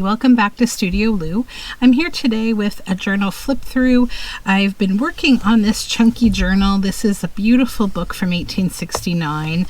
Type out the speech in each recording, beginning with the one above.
everybody, welcome back to Studioloo. I'm here today with a journal flip through. I've been working on this chunky journal. This is a beautiful book from 1869.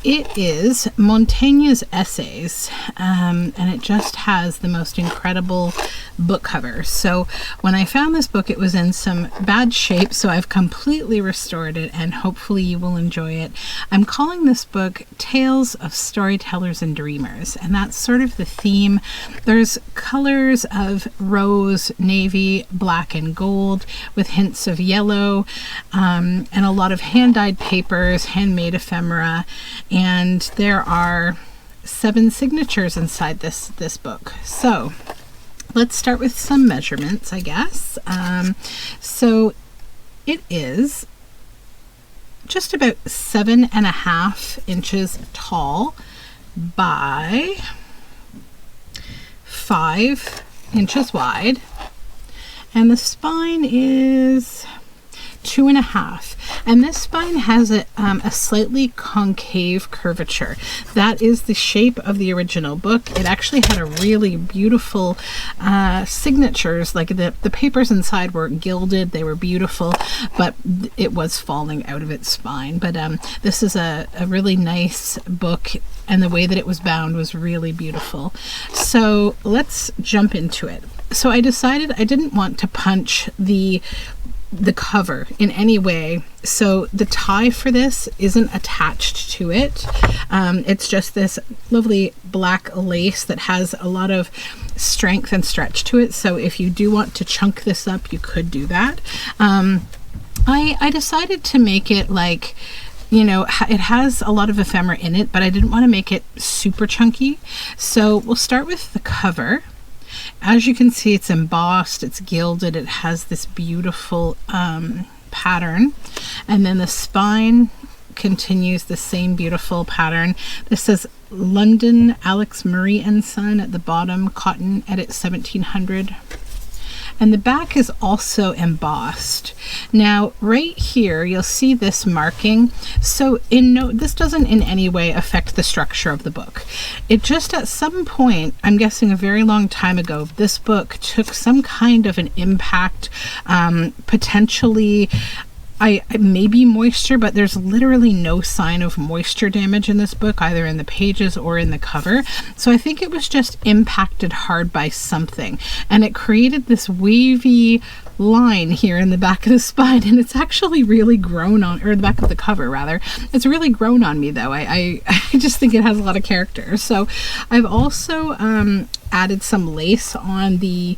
It is Montaigne's Essays, and it just has the most incredible book cover. So when I found this book, it was in some bad shape, so I've completely restored it, and hopefully you will enjoy it. I'm calling this book Tales of Storytellers and Dreamers, and that's sort of the theme. There's colors of rose, navy, black, and gold with hints of yellow, and a lot of hand-dyed papers, handmade ephemera, and there are 7 signatures inside this book. So let's start with some measurements, I guess. So it is just about 7.5 inches tall by 5 inches wide, and the spine is 2.5, and this spine has a slightly concave curvature. That is the shape of the original book. It actually had a really beautiful signatures, like the papers inside were gilded, they were beautiful, but it was falling out of its spine. But this is a really nice book, and the way that it was bound was really beautiful. So let's jump into it. So I decided I didn't want to punch the cover in any way, so the tie for this isn't attached to it. It's just this lovely black lace that has a lot of strength and stretch to it, so if you do want to chunk this up, you could do that. I decided to make it like, you know, it has a lot of ephemera in it, but I didn't want to make it super chunky. So we'll start with the cover. As you can see, it's embossed, it's gilded, it has this beautiful pattern, and then the spine continues the same beautiful pattern. This says London, Alex Murray and Son at the bottom, cotton, edit 1700. And the back is also embossed. Now, right here, you'll see this marking. So this doesn't in any way affect the structure of the book. It just at some point, I'm guessing a very long time ago, this book took some kind of an impact, potentially maybe moisture, but there's literally no sign of moisture damage in this book, either in the pages or in the cover. So I think it was just impacted hard by something, and it created this wavy line here in the back of the spine, and it's actually really grown on, or the back of the cover rather. It's really grown on me though. I just think it has a lot of character. So I've also added some lace on the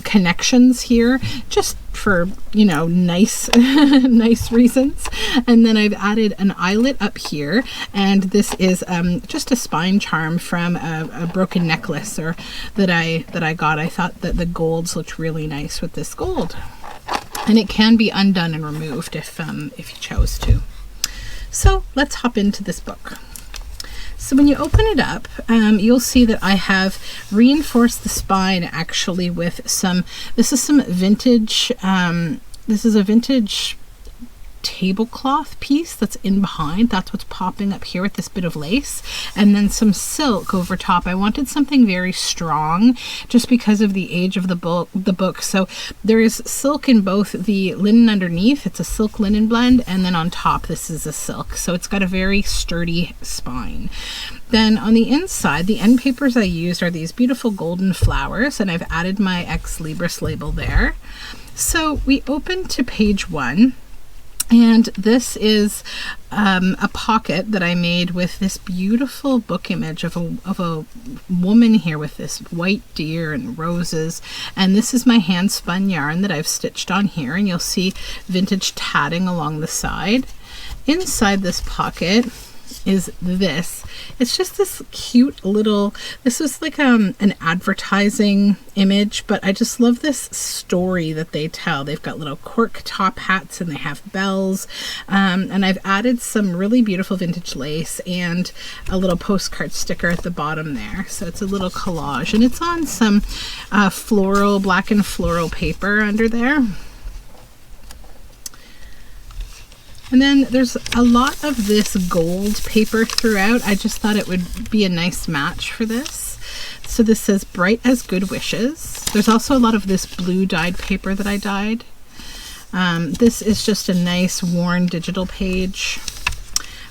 connections here, just for, you know, nice nice reasons. And then I've added an eyelet up here, and this is just a spine charm from a broken necklace that I got. I thought that the golds looked really nice with this gold, and it can be undone and removed if you chose to. So let's hop into this book. So when you open it up, you'll see that I have reinforced the spine actually with this is some vintage, this is a vintage tablecloth piece that's in behind. That's what's popping up here with this bit of lace, and then some silk over top. I wanted something very strong just because of the age of the book. So there is silk in both the linen underneath, it's a silk linen blend, and then on top this is a silk, so it's got a very sturdy spine. Then on the inside, the end papers I used are these beautiful golden flowers, and I've added my Ex Libris label there. So we open to page 1, and this is a pocket that I made with this beautiful book image of a woman here with this white deer and roses, and this is my hand spun yarn that I've stitched on here, and you'll see vintage tatting along the side. Inside this pocket is this. It's just this cute little, this is like an advertising image, but I just love this story that they tell. They've got little cork top hats, and they have bells, and I've added some really beautiful vintage lace and a little postcard sticker at the bottom there. So it's a little collage, and it's on some floral, black and floral paper under there. And then there's a lot of this gold paper throughout. I just thought it would be a nice match for this. So this says bright as good wishes. There's also a lot of this blue dyed paper that I dyed. This is just a nice worn digital page.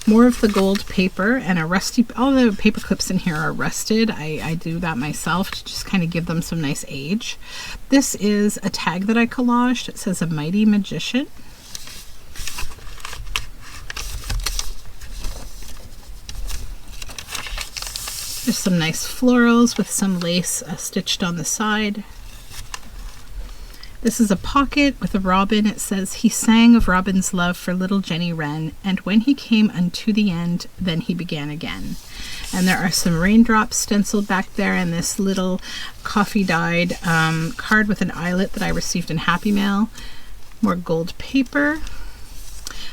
More of the gold paper and a rusty, all the paper clips in here are rusted. I do that myself to just kind of give them some nice age. This is a tag that I collaged. It says a mighty magician. There's some nice florals with some lace stitched on the side. This is a pocket with a robin. It says, he sang of Robin's love for little Jenny Wren, and when he came unto the end, then he began again. And there are some raindrops stenciled back there, and this little coffee dyed card with an eyelet that I received in Happy Mail. More gold paper.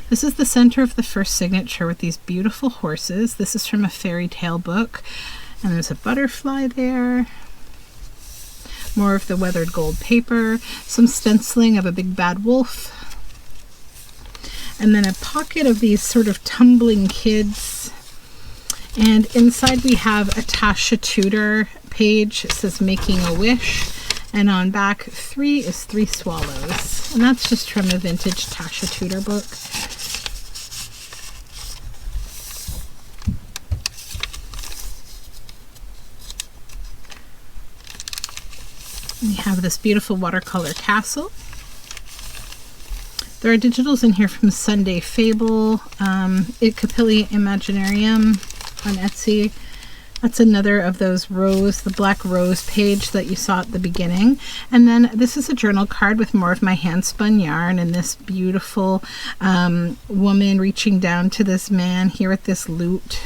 This is the center of the first signature with these beautiful horses. This is from a fairy tale book, and there's a butterfly there. More of the weathered gold paper, some stenciling of a big bad wolf, and then a pocket of these sort of tumbling kids. And inside we have a Tasha Tudor page. It says making a wish, and on back 3 is 3 swallows, and that's just from a vintage Tasha Tudor book. We have this beautiful watercolor castle. There are digitals in here from Sunday Fable, Capilli Imaginarium on Etsy. That's another of those rose, the black rose page that you saw at the beginning. And then this is a journal card with more of my hand spun yarn and this beautiful woman reaching down to this man here at this lute.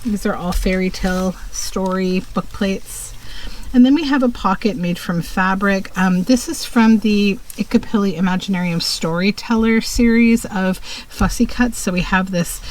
These are all fairy tale story book plates. And then we have a pocket made from fabric. This is from the Capilli Imaginarium Storyteller series of fussy cuts. So we have this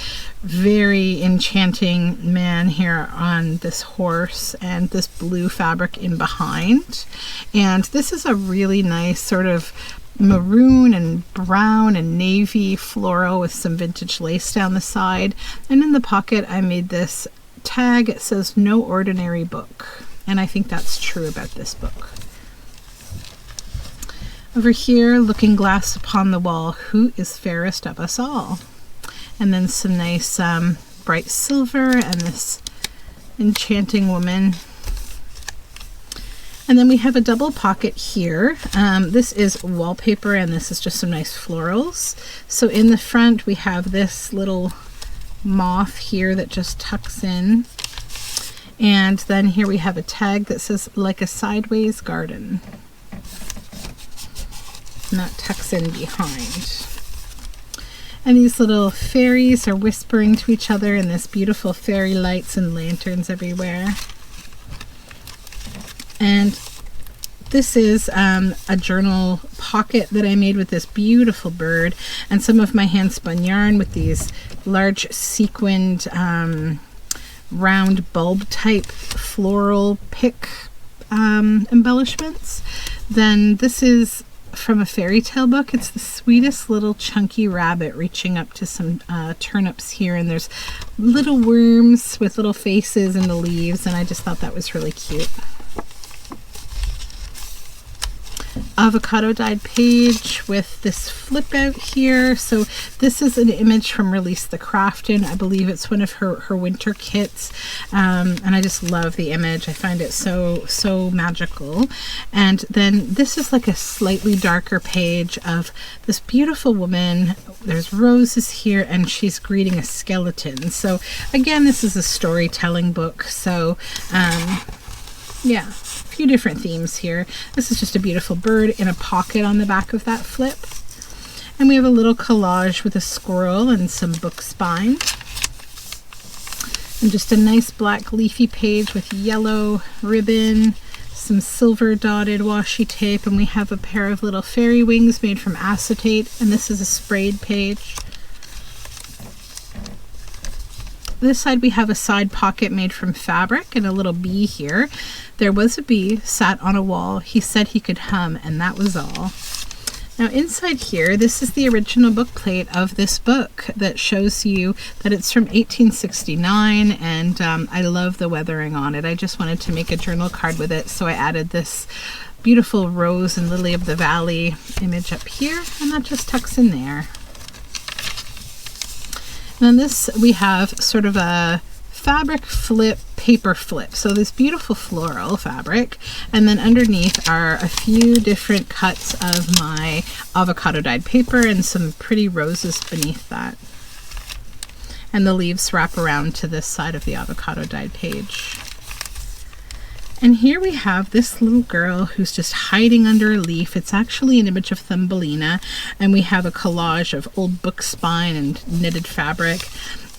very enchanting man here on this horse and this blue fabric in behind. And this is a really nice sort of maroon and brown and navy floral with some vintage lace down the side. And in the pocket I made this tag. It says no ordinary book. And I think that's true about this book. Over here, looking glass upon the wall, who is fairest of us all? And then some nice bright silver and this enchanting woman. And then we have a double pocket here. This is wallpaper, and this is just some nice florals. So in the front, we have this little moth here that just tucks in. And then here we have a tag that says like a sideways garden, and that tucks in behind. And these little fairies are whispering to each other in this beautiful fairy lights and lanterns everywhere. And this is a journal pocket that I made with this beautiful bird and some of my hand spun yarn with these large sequined round bulb type floral pick embellishments. Then this is from a fairy tale book. It's the sweetest little chunky rabbit reaching up to some turnips here, and there's little worms with little faces in the leaves, and I just thought that was really cute. Avocado dyed page with this flip out here. So this is an image from Release the Craftin. I believe it's one of her winter kits, and I just love the image. I find it so magical. And then this is like a slightly darker page of this beautiful woman. There's roses here, and she's greeting a skeleton. So again, this is a storytelling book. So yeah, a few different themes here. This is just a beautiful bird in a pocket on the back of that flip. And we have a little collage with a squirrel and some book spine. And just a nice black leafy page with yellow ribbon, some silver dotted washi tape, and we have a pair of little fairy wings made from acetate, and this is a sprayed page. This side we have a side pocket made from fabric and a little bee here. There was a bee sat on a wall. He said he could hum, and that was all. Now inside here, this is the original book plate of this book that shows you that it's from 1869, and I love the weathering on it. I just wanted to make a journal card with it, so I added this beautiful rose and lily of the valley image up here, and that just tucks in there. And on this we have sort of a fabric flip, paper flip. So this beautiful floral fabric, and then underneath are a few different cuts of my avocado dyed paper and some pretty roses beneath that. And the leaves wrap around to this side of the avocado dyed page. And here we have this little girl who's just hiding under a leaf. It's actually an image of Thumbelina, and we have a collage of old book spine and knitted fabric.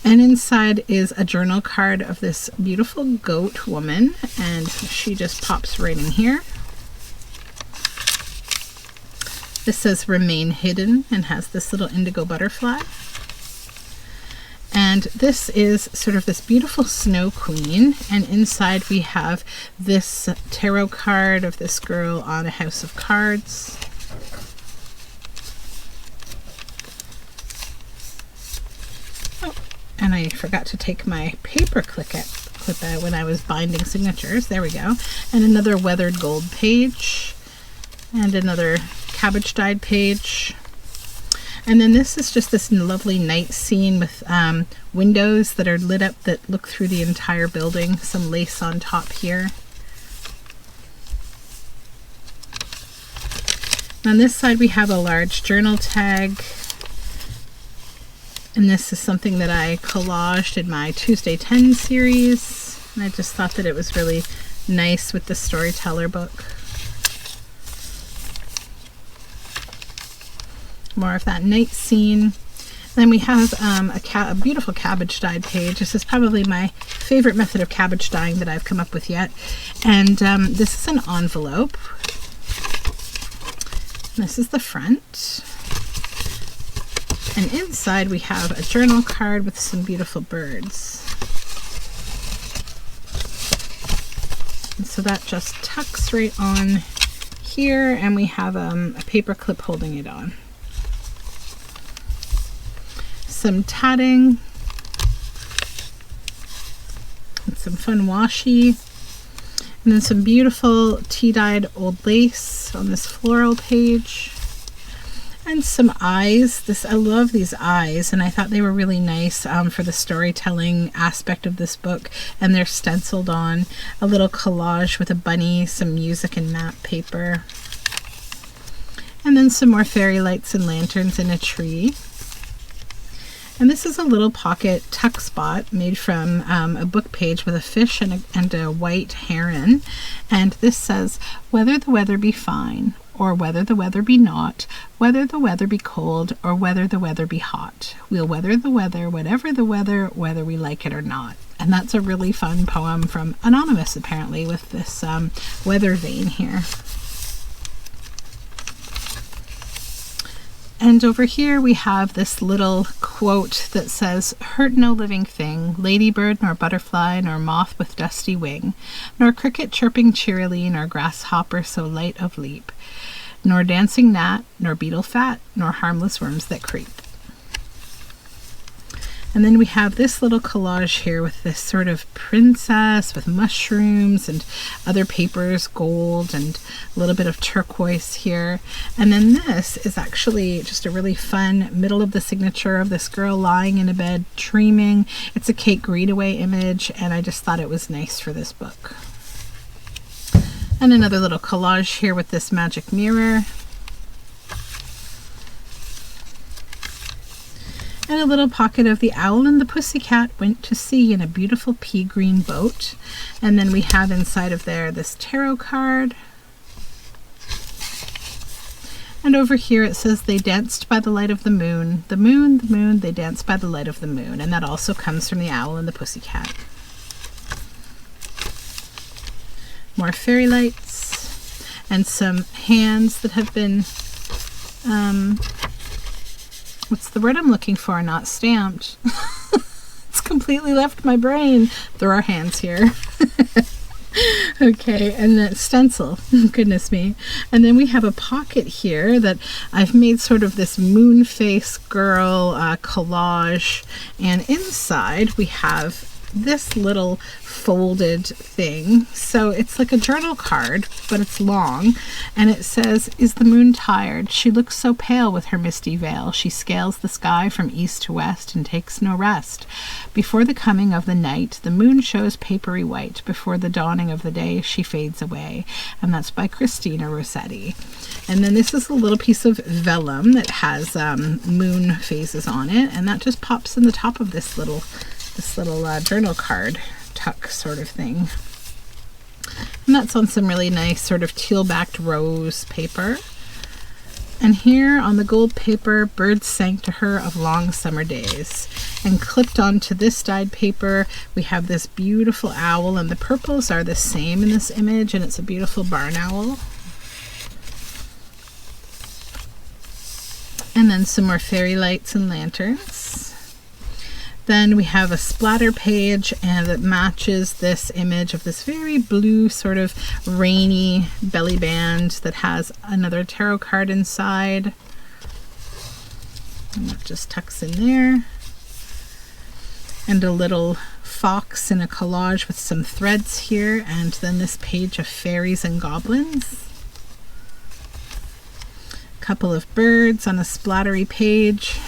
And inside is a journal card of this beautiful goat woman, and she just pops right in here. This says "Remain Hidden" and has this little indigo butterfly. And this is sort of this beautiful snow queen, and inside we have this tarot card of this girl on a house of cards. And I forgot to take my paper clip out when I was binding signatures. There we go. And another weathered gold page. And another cabbage dyed page. And then this is just this lovely night scene with windows that are lit up that look through the entire building. Some lace on top here. On this side we have a large journal tag. And this is something that I collaged in my Tuesday 10 series. And I just thought that it was really nice with the storyteller book. More of that night scene. Then we have a beautiful cabbage dyed page. This is probably my favorite method of cabbage dyeing that I've come up with yet. And this is an envelope. This is the front. And inside we have a journal card with some beautiful birds. And so that just tucks right on here, and we have a paper clip holding it on. Some tatting. And some fun washi. And then some beautiful tea-dyed old lace on this floral page. And some eyes. I love these eyes, and I thought they were really nice for the storytelling aspect of this book. And they're stenciled on a little collage with a bunny, some music and map paper. And then some more fairy lights and lanterns in a tree. And this is a little pocket tuck spot made from a book page with a fish and a white heron. And this says, "Whether the weather be fine, or whether the weather be not, whether the weather be cold, or whether the weather be hot, we'll weather the weather, whatever the weather, whether we like it or not." And that's a really fun poem from Anonymous, apparently, with this weather vein here. And over here we have this little quote that says, "Hurt no living thing, ladybird nor butterfly nor moth with dusty wing, nor cricket chirping cheerily, nor grasshopper so light of leap, nor dancing gnat, nor beetle fat, nor harmless worms that creep." And then we have this little collage here with this sort of princess with mushrooms and other papers, gold and a little bit of turquoise here. And then this is actually just a really fun middle of the signature of this girl lying in a bed dreaming. It's a Kate Greenaway image, and I just thought it was nice for this book. And another little collage here with this magic mirror. And a little pocket of "The owl and the pussycat went to sea in a beautiful pea green boat." And then we have inside of there this tarot card. And over here it says, "They danced by the light of the moon. The moon, they danced by the light of the moon." And that also comes from "The owl and the pussycat." More fairy lights and some hands that have been what's the word I'm looking for? Not stamped. It's completely left my brain. There are hands here. Okay, and then stencil, goodness me. And then we have a pocket here that I've made sort of this moon face girl collage, and inside we have this little folded thing. So it's like a journal card, but it's long, and it says, "Is the moon tired? She looks so pale with her misty veil. She scales the sky from east to west and takes no rest. Before the coming of the night, the moon shows papery white. Before the dawning of the day, she fades away." And that's by Christina Rossetti. And then this is a little piece of vellum that has moon phases on it, and that just pops in the top of this little journal card tuck sort of thing. And that's on some really nice sort of teal-backed rose paper. And here on the gold paper, "Birds sang to her of long summer days." And clipped onto this dyed paper, we have this beautiful owl, and the purples are the same in this image, and it's a beautiful barn owl. And then some more fairy lights and lanterns. Then we have a splatter page, and it matches this image of this very blue sort of rainy belly band that has another tarot card inside. And that just tucks in there. And a little fox in a collage with some threads here, and then this page of fairies and goblins. A couple of birds on a splattery page.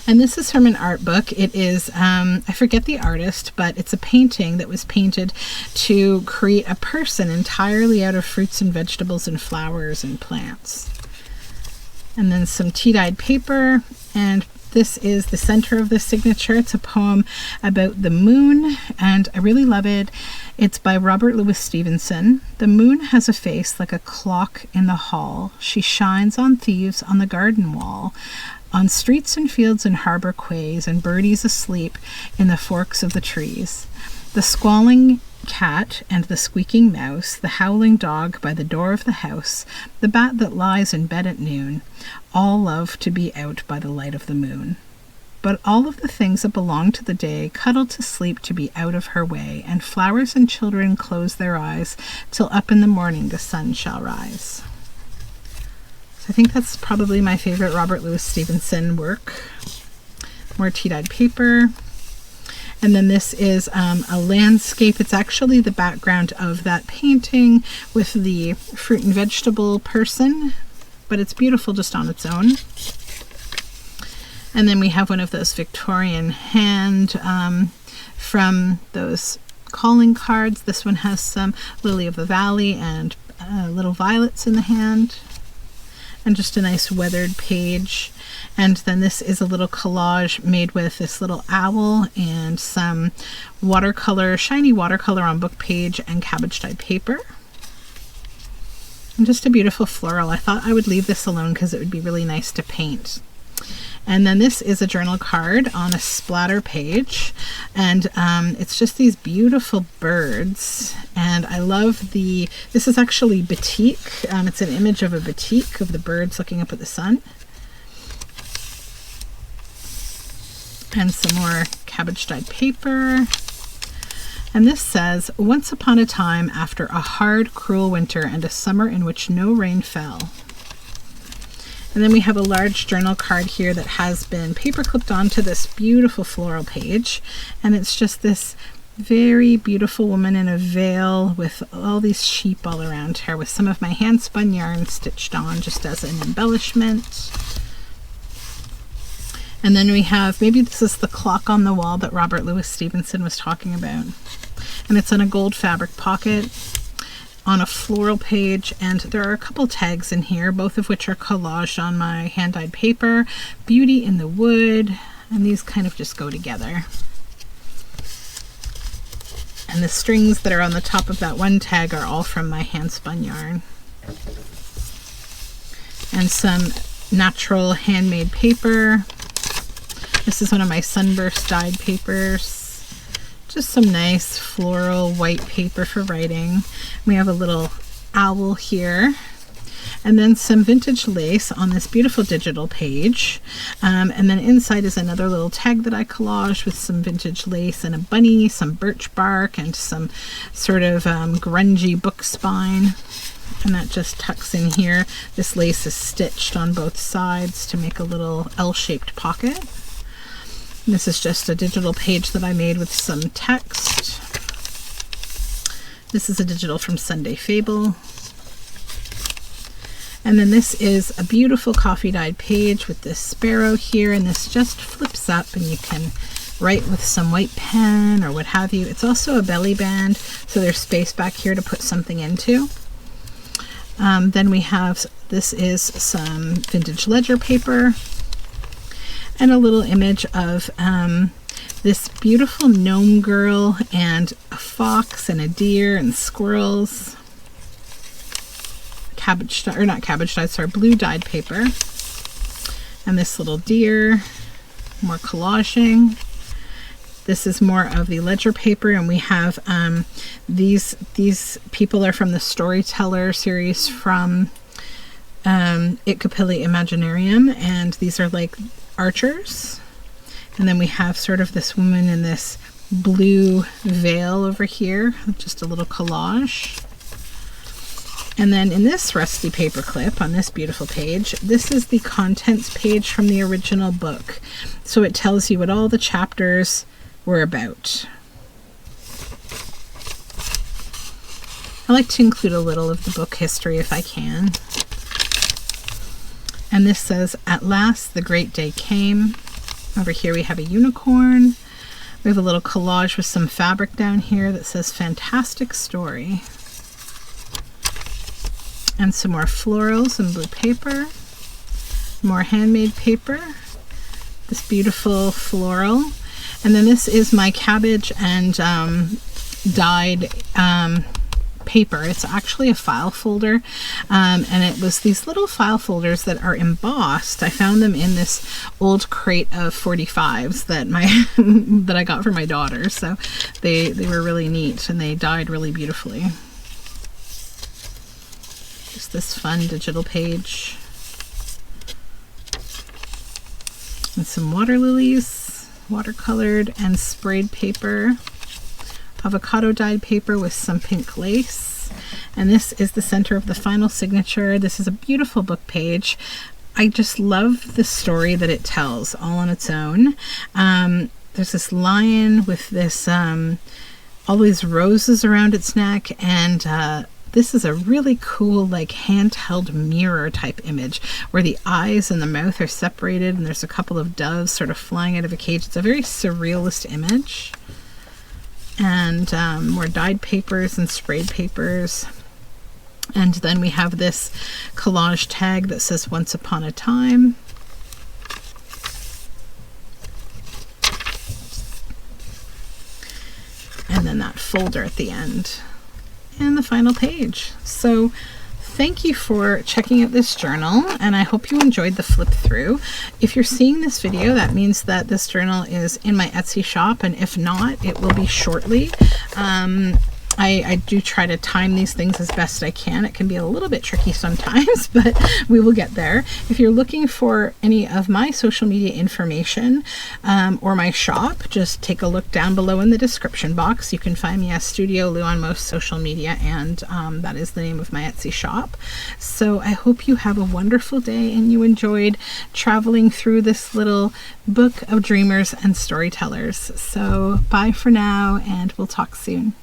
And this is from an art book. It is, I forget the artist, but it's a painting that was painted to create a person entirely out of fruits and vegetables and flowers and plants. And then some tea-dyed paper, and this is the center of the signature. It's a poem about the moon, and I really love it. It's by Robert Louis Stevenson. "The moon has a face like a clock in the hall. She shines on thieves on the garden wall, on streets and fields and harbor quays, and birdies asleep in the forks of the trees. The squalling cat and the squeaking mouse, the howling dog by the door of the house, the bat that lies in bed at noon, all love to be out by the light of the moon. But all of the things that belong to the day cuddle to sleep to be out of her way, and flowers and children close their eyes till up in the morning the sun shall rise." I think that's probably my favorite Robert Louis Stevenson work. More tea-dyed paper. And then this is a landscape. It's actually the background of that painting with the fruit and vegetable person, but it's beautiful just on its own. And then we have one of those Victorian hand from those calling cards. This one has some lily of the valley and little violets in the hand. And just a nice weathered page. And then this is a little collage made with this little owl and some watercolor, shiny watercolor on book page and cabbage dyed paper. And just a beautiful floral. I thought I would leave this alone because it would be really nice to paint. And then this is a journal card on a splatter page, and it's just these beautiful birds. And I love this is actually batik. It's an image of a batik of the birds looking up at the sun. And some more cabbage dyed paper. And this says, "Once upon a time, after a hard, cruel winter and a summer in which no rain fell." And then we have a large journal card here that has been paper clipped onto this beautiful floral page. And it's just this very beautiful woman in a veil with all these sheep all around her, with some of my hand spun yarn stitched on just as an embellishment. And then we have, maybe this is the clock on the wall that Robert Louis Stevenson was talking about. And it's on a gold fabric pocket on a floral page, and there are a couple tags in here, both of which are collaged on my hand-dyed paper. Beauty in the wood, and these kind of just go together. And the strings that are on the top of that one tag are all from my hand-spun yarn. And some natural handmade paper. This is one of my sunburst dyed papers. Just some nice floral white paper for writing. We have a little owl here. and then some vintage lace on this beautiful digital page. And then inside is another little tag that I collaged with some vintage lace and a bunny, some birch bark, and some sort of grungy book spine. And that just tucks in here. This lace is stitched on both sides to make a little L-shaped pocket. And this is just a digital page that I made with some text. This is a digital from Sunday Fable. And then this is a beautiful coffee dyed page with this sparrow here, and this just flips up and you can write with some white pen or what have you. It's also a belly band, so there's space back here to put something into. Then we have, this is some vintage ledger paper and a little image of this beautiful gnome girl and a fox and a deer and squirrels. Blue dyed paper. And this little deer, more collaging. This is more of the ledger paper, and we have these people are from the Storyteller series from Itkapili Imaginarium, and these are like archers. And then we have sort of this woman in this blue veil over here, just a little collage. And then in this rusty paper clip on this beautiful page, this is the contents page from the original book. So it tells you what all the chapters were about. I like to include a little of the book history if I can. And this says, "At last the great day came." Over here we have a unicorn. We have a little collage with some fabric down here that says "Fantastic Story." And some more florals and blue paper. More handmade paper. This beautiful floral. And then this is my cabbage and dyed paper. It's actually a file folder, and it was these little file folders that are embossed. I found them in this old crate of 45s that that I got for my daughter. So they were really neat, and they dyed really beautifully. Just this fun digital page. And some water lilies, watercolored and sprayed paper. Avocado dyed paper with some pink lace. And this is the center of the final signature. This is a beautiful book page. I just love the story that it tells all on its own. There's this lion with this all these roses around its neck, and this is a really cool, like, handheld mirror type image where the eyes and the mouth are separated, and there's a couple of doves sort of flying out of a cage. It's a very surrealist image. And more dyed papers and sprayed papers. And then we have this collage tag that says "Once Upon a Time." And then that folder at the end. And the final page. So thank you for checking out this journal, and I hope you enjoyed the flip through. If you're seeing this video, that means that this journal is in my Etsy shop, and if not, it will be shortly. I do try to time these things as best I can. It can be a little bit tricky sometimes, but we will get there. If you're looking for any of my social media information or my shop, just take a look down below in the description box. You can find me as Studioloo on most social media, and that is the name of my Etsy shop. So I hope you have a wonderful day and you enjoyed traveling through this little book of dreamers and storytellers. So bye for now, and we'll talk soon.